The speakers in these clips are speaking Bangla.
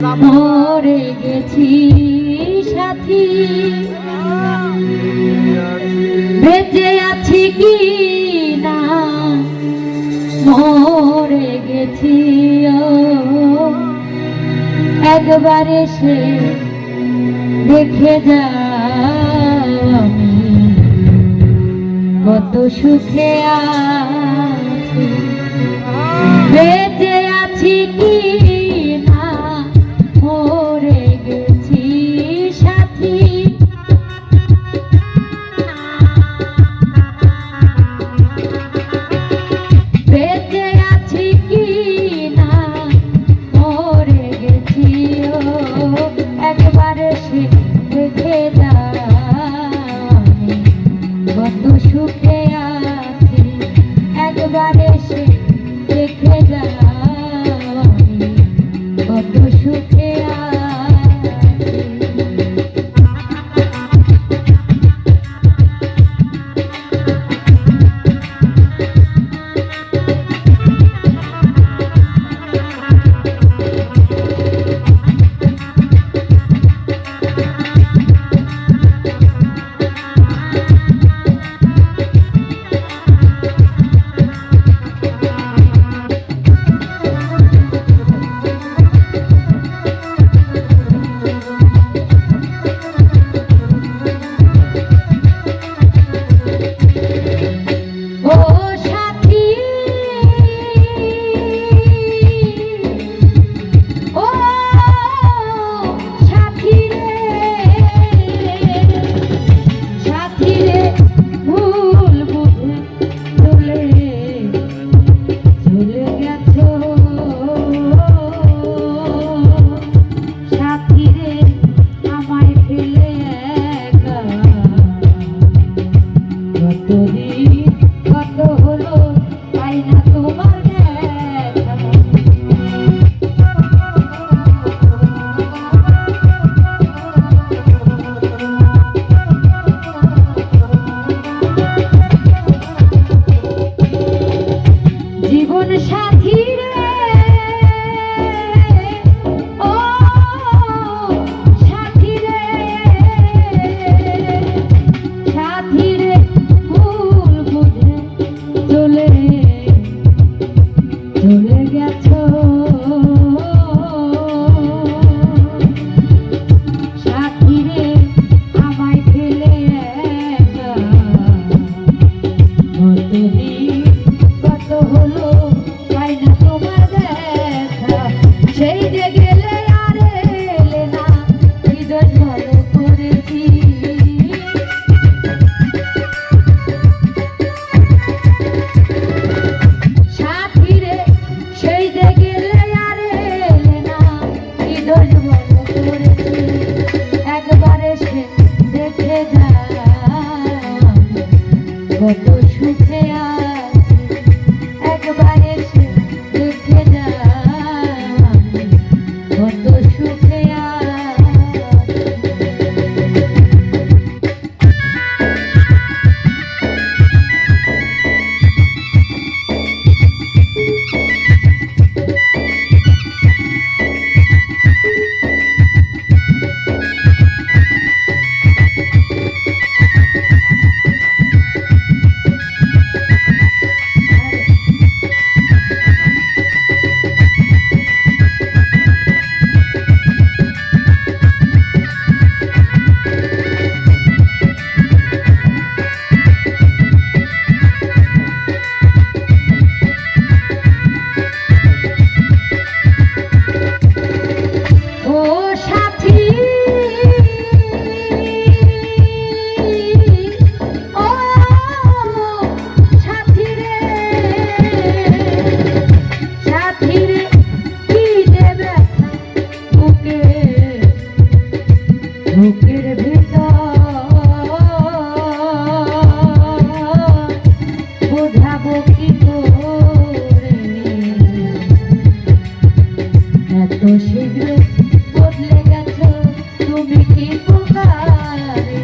মরে গেছি সাথী, বেঁচে আছি কি না মরে গেছি। একবার এসে দেখে যা আমি কত সুখে আছি, বেঁচে আছি কি না মরে গেছি সাথী। বেঁচে আছি কি না মরে গেছি, একবার এসে দেখে যা আমি কত সুখে আছি। একবার এসে দেখে যা আমি কত সুখে আছি। কত সুখে আছি, একবার এসে দেখে যা কত সুখে বুকের ভিতর বোঝাবো কি করে এত শীঘ্র বদলে গেছো তুমি কি প্রকারে।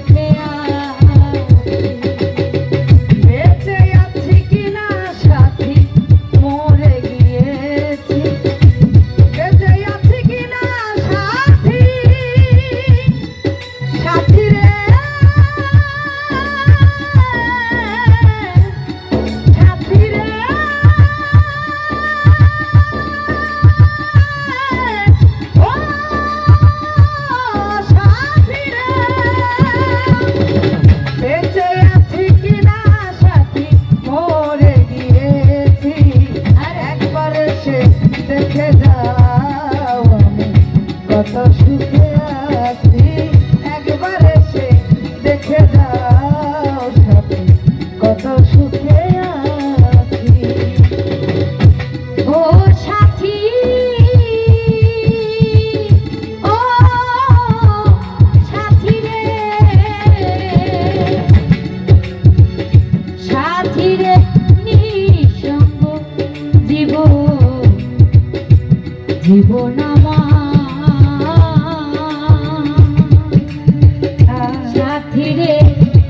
সুখে আছি। বেঁচে আছি কিনা সাথী মরে গিয়েছি, বেঁচে আছি কিনা সাথী, সাথী রে সাথী রে ও সাথী রে, বেঁচে আছি কিনা সাথী মরে গিয়েছি, আর একবার এসে দেখে যাও আমি কত সুখে আছি, একবার এসে দেখে যাও সাথী কত সুখে আছি। ও সাথী ও সাথী রে, সাথী রে নিঃসঙ্গ জীবন আমার, সাথী রে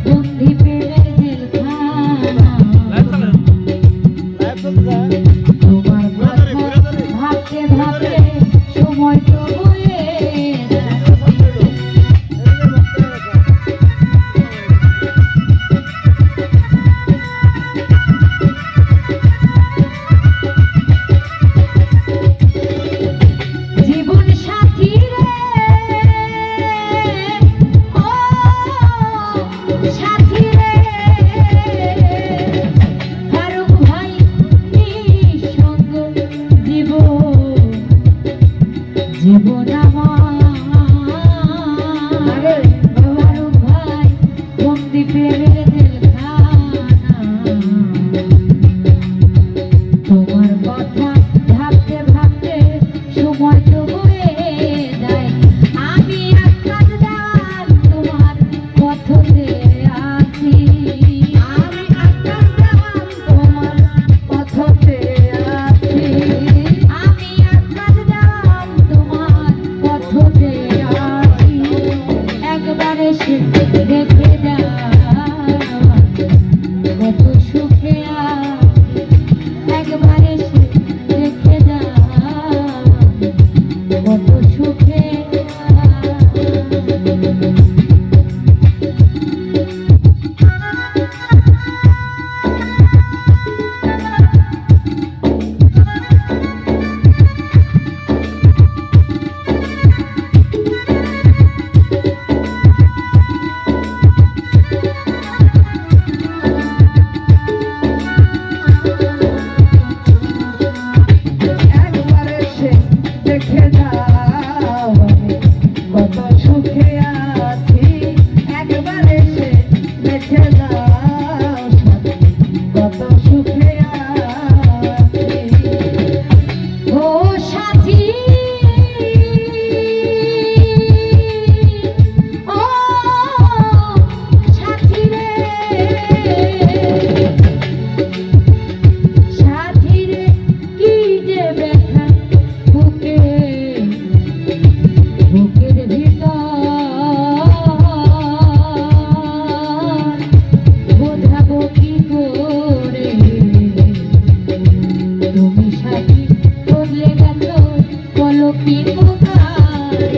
বন্দি প্রেমের জেলখানা, তোমার কথা ভাবতে ভাবতে সময় তো বয়ে যায়। জীবন সাথী রে ও সাথী রে, ফারুক ভাই নিঃসঙ্গ জীবন আমার, ফারুক ভাই বন্দি প্রেমের জেলখানা, তোমার কথা ভাবতে ভাবতে সময় তো বয়ে যায়। আমি আকাশ দেওয়াল তোমার পথতে আছি, আমি আকাশ দেওয়াল তোমার পথতে আছি, আমি আকাশ দেওয়াল তোমার পথতে আছি, একবার এসে দেখে যাও কত সুখে আছি, একবার এসে দেখে যাও কত সুখে আছি। একবার এসে দেখে যাও আমি কত সুখে আছি, একবার এসে দেখে যাও সাথী কত সুখে আছি। ও সাথী ও সাথী রে, সাথী রে কি যে ব্যথা বুকের ভিতর, বোঝাবো কি করে, তুমি সাথী বদলে গেছো বলো কি কোথায়।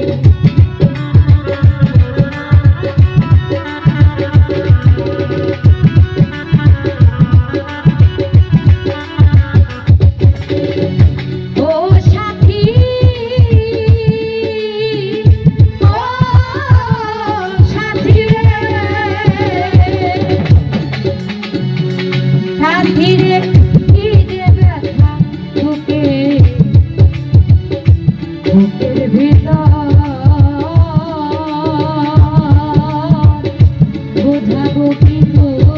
ও সাথী ও সাথী রে, সাথী রে কি যে ব্যথা বুকের ভিতর, বোঝাবো কি করে।